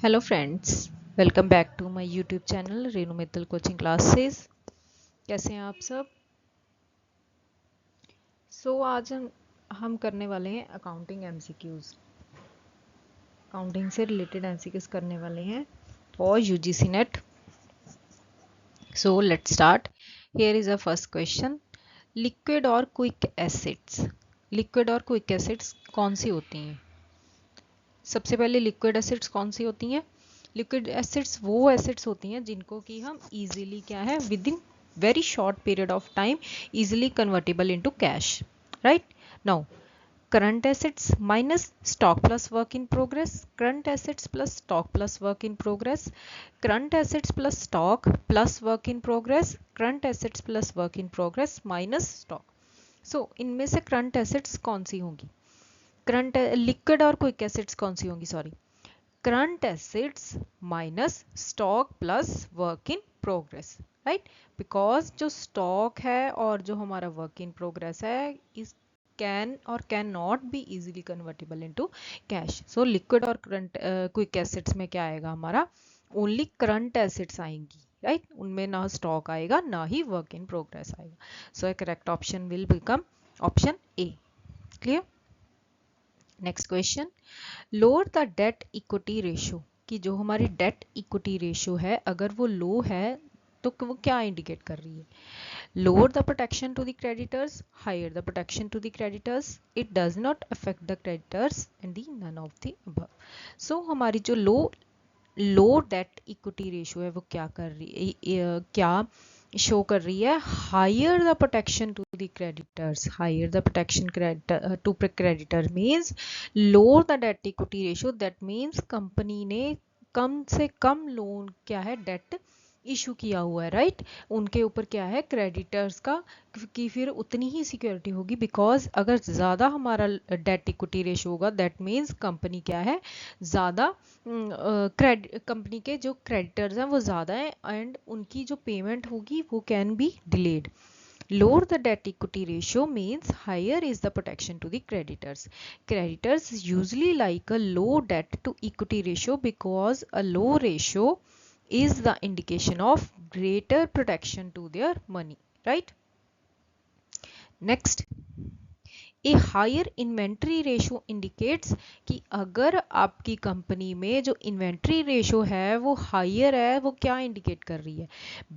Hello friends, welcome back to my YouTube channel Renu Mittal coaching classes. कैसे हैं आप सब? आज हम करने वाले हैं अकाउंटिंग एमसीक्यूज। अकाउंटिंग से रिलेटेड एमसीक्यूज करने वाले हैं और UGC NET. Let's start. Here is a first question. Liquid और क्विक एसिड्स। लिक्विड और क्विक एसिड्स कौन सी होती हैं? सबसे पहले लिक्विड एसिड्स कौन सी होती हैं? लिक्विड एसिड्स वो एसिड्स होती हैं जिनको कि हम इजीली क्या है with in very short period of time easily convertible into cash, right? Now current assets minus stock plus work in progress, current assets plus stock plus work in progress, current assets plus stock plus work in progress, current assets plus work in progress minus stock. इनमें से current assets कौन सी होंगी? Current liquid और quick acids कौन सी होंगी? Sorry, current assets minus stock plus work in progress, right? Because जो stock है और जो हमारा वर्क इन प्रोग्रेस है इस कैन और can not be easily convertible into cash. So liquid और करंट क्विक एसिड्स में क्या आएगा हमारा? ओनली करंट एसिड्स आएंगी, राइट? उनमें ना स्टॉक आएगा ना ही वर्क इन प्रोग्रेस आएगा। So correct option will become option A. Clear? Next question. Lower the debt equity ratio, कि जो हमारी डेट इक्विटी रेशियो है अगर वो लो है तो वो क्या इंडिकेट कर रही है? Lower the protection to the creditors, higher the protection to the creditors, it does not affect the creditors and the none of the above. हमारी जो लो डेट इक्विटी रेशियो है वो क्या कर रही है, क्या शो कर रही है? Higher the protection to the creditors, higher the protection to creditor means lower the debt equity ratio. That means company ने कम से कम लोन क्या है डेट इशू किया हुआ है, राइट? उनके ऊपर क्या है क्रेडिटर्स का कि फिर उतनी ही सिक्योरिटी होगी। बिकॉज अगर ज़्यादा हमारा डेट इक्विटी रेशियो होगा दैट मीन्स कंपनी क्या है ज़्यादा कंपनी के जो क्रेडिटर्स हैं वो ज़्यादा हैं एंड उनकी जो पेमेंट होगी वो can be delayed. Lower the debt equity ratio means higher is the protection to the creditors. Creditors usually like a low debt to equity ratio because a low ratio is the indication of greater protection to their money, right? Next, a higher inventory ratio indicates कि अगर आपकी company में जो inventory ratio है वो higher है, वो क्या इंडिकेट कर रही है?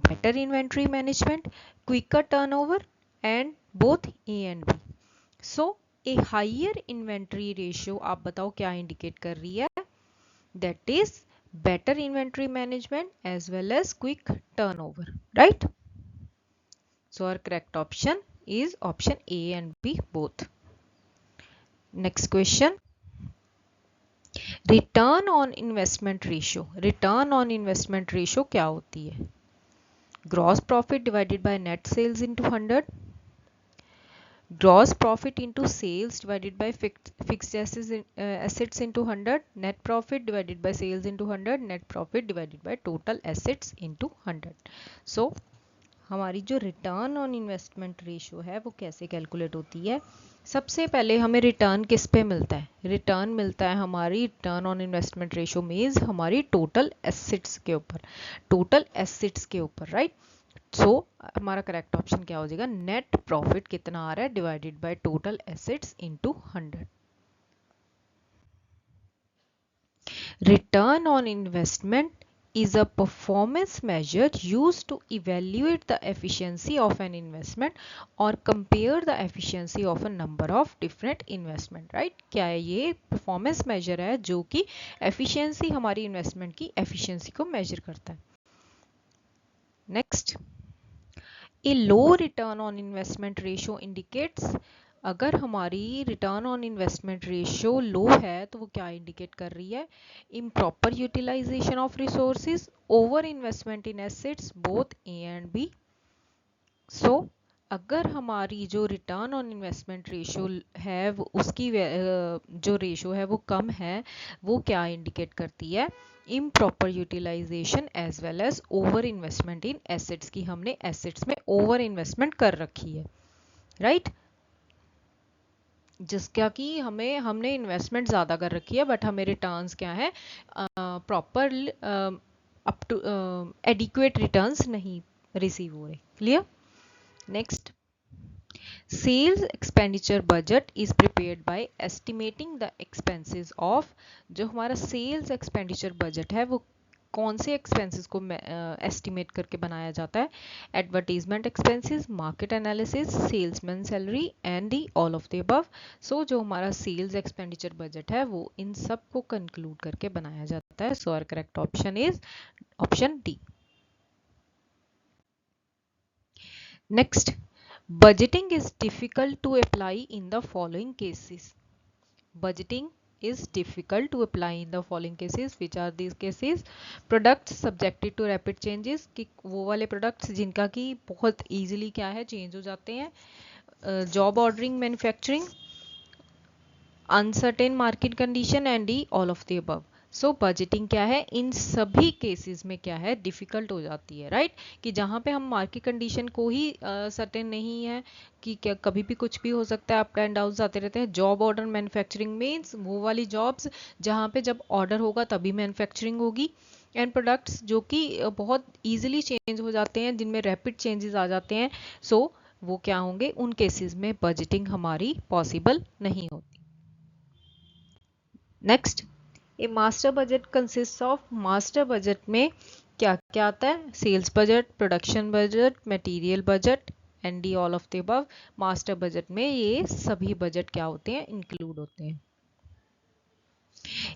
Better inventory management, quicker turnover and both A and B. A higher inventory ratio आप बताओ क्या इंडिकेट कर रही है? That is better inventory management as well as quick turnover, right? Our correct option is option A and B both. Next question. Return on investment ratio. Return on investment ratio क्या होती है? Gross profit divided by net sales into 100. Gross profit into sales divided by fixed assets into 100. Net profit divided by sales into 100. Net profit divided by total assets into 100. हमारी जो return on investment ratio है वो कैसे calculate होती है? सबसे पहले हमें रिटर्न किस पे मिलता है? रिटर्न मिलता है हमारी return on investment ratio means हमारी टोटल एसेट्स के ऊपर, टोटल एसेट्स के ऊपर, राइट? हमारा करेक्ट ऑप्शन क्या हो जाएगा? नेट प्रॉफिट कितना आ रहा है divided by total assets into 100। Return on investment is a performance measure used to evaluate the efficiency of an investment or compare the efficiency of a number of different investment, right? क्या है ये? performance measure है जो कि efficiency हमारी investment की efficiency को measure करता है। next, a low return on investment ratio indicates, अगर हमारी return on investment ratio low है तो वो क्या इंडिकेट कर रही है? Improper utilisation of resources, over investment in assets, both A and B. अगर हमारी जो रिटर्न ऑन इन्वेस्टमेंट रेशियो है वो उसकी जो रेशियो है वो कम है, वो क्या इंडिकेट करती है? Improper utilisation as well as over investment in assets, की हमने एसेट्स में ओवर इन्वेस्टमेंट कर रखी है, राइट? जिसका कि हमने इन्वेस्टमेंट ज़्यादा कर रखी है बट हमें रिटर्न्स क्या है, proper up to adequate returns नहीं रिसीव हो रहे। Clear? Next, sales expenditure budget is prepared by estimating the expenses of. जो हमारा सेल्स एक्सपेंडिचर बजट है वो कौन से एक्सपेंसेस को एस्टिमेट करके बनाया जाता है? Advertisement expenses, market analysis, salesman salary and the all of the above. So जो हमारा सेल्स एक्सपेंडिचर बजट है वो इन सब को कंक्लूड करके बनाया जाता है। So our correct option is option D. Next, budgeting is difficult to apply in the following cases. Budgeting is difficult to apply in the following cases. Which are these cases? Products subjected to rapid changes, कि वो वाले products जिनका कि बहुत easily क्या है change हो जाते हैं. Job ordering, manufacturing, uncertain market condition and the all of the above. So budgeting क्या है, इन सभी केसेस में क्या है, डिफ़िकल्ट हो जाती है, राइट? कि जहाँ पे हम मार्केट कंडीशन को ही सर्टेन नहीं है कि क्या कभी भी कुछ भी हो सकता है, अप एंड डाउन आते रहते हैं। जॉब ऑर्डर मैन्युफैक्चरिंग मीन्स वो वाली जॉब्स जहाँ पे जब ऑर्डर होगा तभी मैन्युफैक्चरिंग होगी। एंड प्रोडक्ट्स जो कि बहुत ईजिली चेंज हो जाते हैं, जिनमें रैपिड चेंजेस आ जाते हैं, सो वो क्या होंगे, उन केसेस में बजटिंग हमारी पॉसिबल नहीं होती। Next, a master budget consist of. Master budget में क्या क्या आता है? Sales budget, production budget, material budget and D all of the above. Master budget में ये सभी बजट क्या होते हैं, इंक्लूड होते हैं।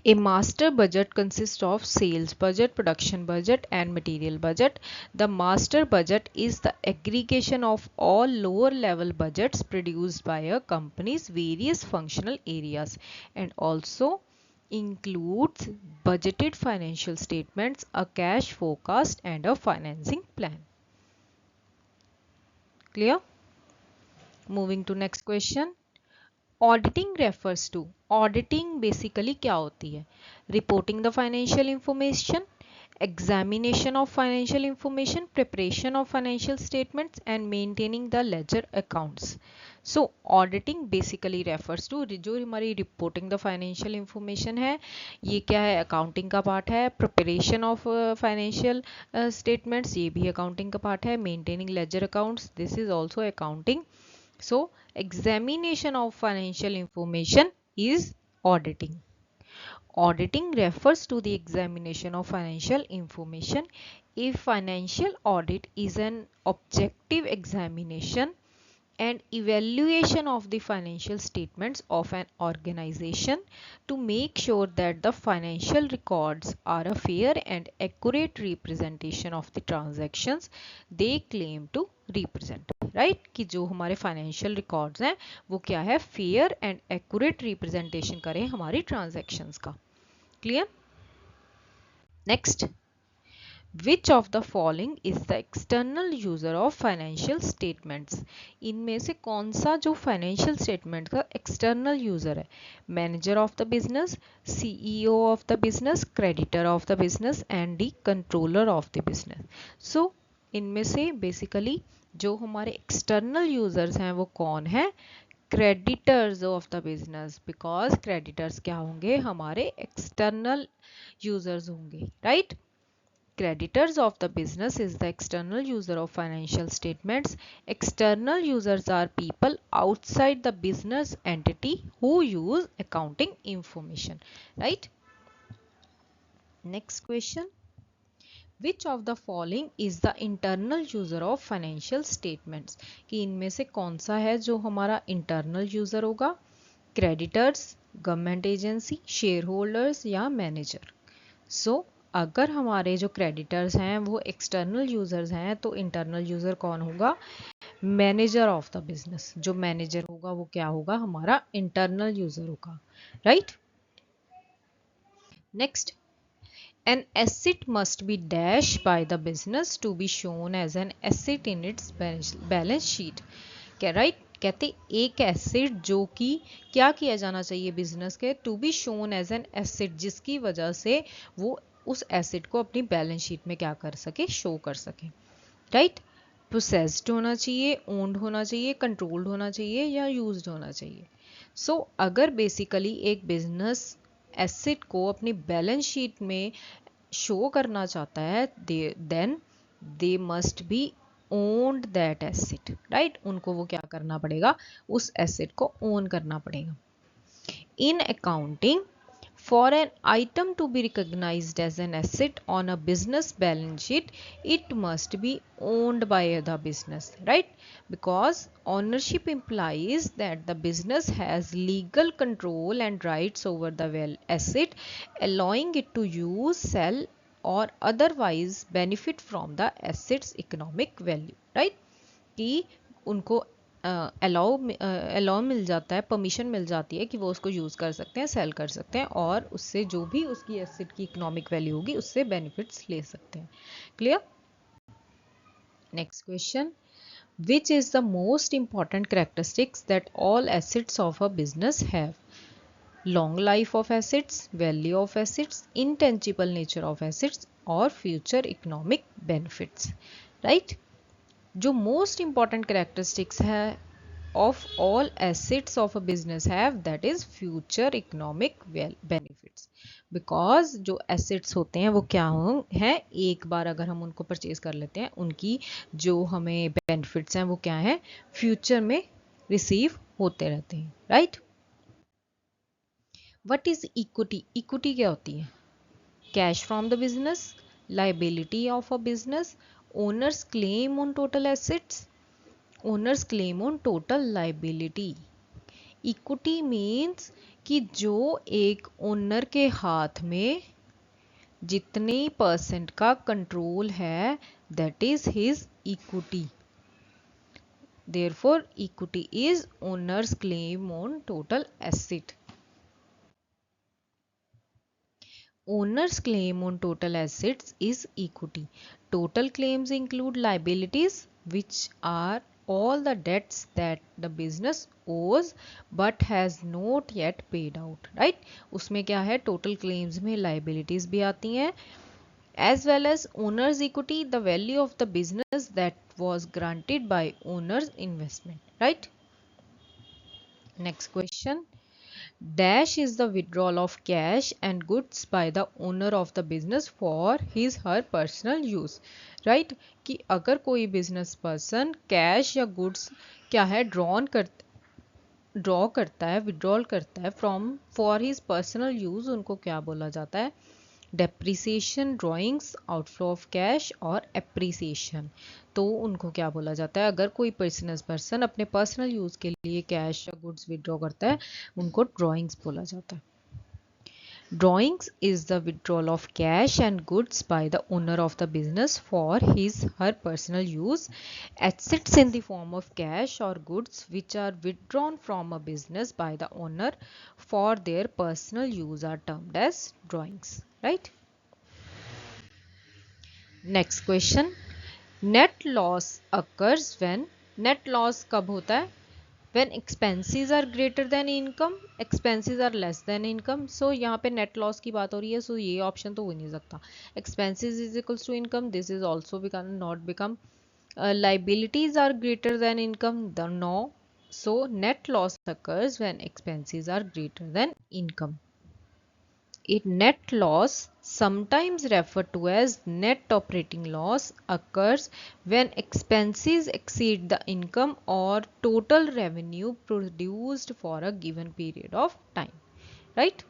A master budget consists of sales budget, production budget and material budget. The master budget is the aggregation of all lower level budgets produced by a company's various functional areas and also includes budgeted financial statements, a cash forecast and a financing plan. Clear? Moving to next question. Auditing refers to. Auditing basically क्या होती है? Reporting the financial information, examination of financial information, preparation of financial statements and maintaining the ledger accounts. So auditing basically refers to, जो हमारी reporting the financial information है ये क्या है, accounting का पार्ट है। प्रिपरेशन ऑफ फाइनेंशियल स्टेटमेंट्स ये भी अकाउंटिंग का पार्ट है। Maintaining ledger accounts, this is also accounting. So, examination of financial information is auditing. Auditing refers to the examination of financial information. A financial audit is an objective examination and evaluation of the financial statements of an organization to make sure that the financial records are a fair and accurate representation of the transactions they claim to represent. Right? कि जो हमारे financial records हैं वो क्या है, fair and accurate representation करें हमारी transactions का। Clear? Next, Which of the following is the external user of financial statements? इनमें से कौन सा जो फाइनेंशियल स्टेटमेंट का एक्सटर्नल यूजर है? Manager of the business, CEO of the business, creditor of the business and the controller of the business. So इनमें से basically जो हमारे एक्सटर्नल यूजर्स हैं वो कौन है? Creditors of the business, because creditors क्या होंगे, हमारे एक्सटर्नल यूजर्स होंगे, right? Creditors of the business is the external user of financial statements. External users are people outside the business entity who use accounting information. Right? Next question. Which of the following is the internal user of financial statements? कि इनमें से कौन सा है जो हमारा internal user होगा? Creditors, government agency, shareholders या manager? So अगर हमारे जो क्रेडिटर्स हैं वो एक्सटर्नल यूजर्स हैं तो इंटरनल यूजर कौन होगा? Manager of the business. जो मैनेजर होगा वो क्या होगा, हमारा इंटरनल यूजर होगा, right? Next, an asset must be dash by the business to be shown as an asset in its balance sheet. क्या राइट? कहते एक एसेट जो कि क्या किया जाना चाहिए बिजनेस के, to be shown as an asset, जिसकी वजह से वो उस एसेट को अपनी बैलेंस शीट में क्या कर सके, शो कर सके, राइट? प्रोसेस्ड होना चाहिए, ओन्ड होना चाहिए, कंट्रोल्ड होना चाहिए या यूज्ड होना चाहिए। अगर बेसिकली एक बिजनेस एसेट को अपनी बैलेंस शीट में शो करना चाहता है, then they must be owned that asset, right. उनको वो क्या करना पड़ेगा, उस एसेट को ओन करना पड़ेगा। In accounting, for an item to be recognized as an asset on a business balance sheet, it must be owned by the business, right? Because ownership implies that the business has legal control and rights over the asset, allowing it to use, sell, or otherwise benefit from the asset's economic value, right? कि उनको allow मिल जाता है, permission मिल जाती है कि वो उसको use कर सकते हैं, सेल कर सकते हैं और उससे जो भी उसकी एसेट की इकोनॉमिक वैल्यू होगी उससे बेनिफिट्स ले सकते हैं। Clear? Next question, which is the most important characteristics that all assets of a business have? Long life of assets, value of assets, intangible nature of assets और future economic benefits, right. जो most important characteristics है of all assets of a business have, that is future economic benefits. Because जो assets होते हैं वो क्या हैं, एक बार अगर हम उनको परचेज कर लेते हैं, उनकी जो हमें बेनिफिट्स हैं वो क्या है, फ्यूचर में रिसीव होते रहते हैं, right. What is equity? Equity क्या होती है? Cash from the business, liability of a business, owners claim on total assets, owners claim on total liability. Equity means कि जो एक ओनर के हाथ में जितने परसेंट का कंट्रोल है, that is his equity. Therefore equity is owners claim on total asset. Owner's claim on total assets is equity. Total claims include liabilities, which are all the debts that the business owes but has not yet paid out, right? उसमें क्या है, total claims में liabilities भी आती हैं, as well as owner's equity, the value of the business that was granted by owner's investment, right? Next question. Dash is the withdrawal of cash and goods by the owner of the business for his her personal use, right? कि अगर कोई business person cash या goods क्या है draw करता है, withdrawal करता है from for his personal use, उनको क्या बोला जाता है? Depreciation, drawings, outflow of cash और एप्रिसिएशन। तो उनको क्या बोला जाता है? अगर कोई बिजनेस पर्सन अपने पर्सनल यूज के लिए कैश या गुड्स विड्रॉ करता है, उनको ड्रॉइंग्स बोला जाता है। Drawings is the withdrawal of cash and goods by the owner of the business for his her personal use. Assets in the form of cash or goods which are withdrawn from a business by the owner for their personal use are termed as drawings, right? Next question. Net loss occurs when, net loss कब होता है? When expenses are greater than income, expenses are less than income. So यहाँ पे net loss की बात हो रही है, so ये ऑप्शन तो हो नहीं सकता। Expenses is equals to income, this is also not become. Liabilities are greater than income, the no. So net loss occurs when expenses are greater than income. A net loss, sometimes referred to as net operating loss, occurs when expenses exceed the income or total revenue produced for a given period of time, right?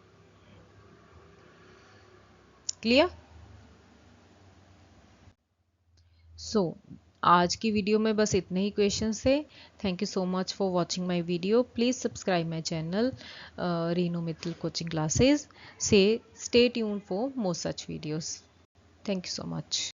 Clear? So आज की video में बस इतने ही questions थे। Thank you so much for watching my video. Please subscribe my channel Reenu Mittal coaching classes से। Stay tuned for more such videos. Thank you so much.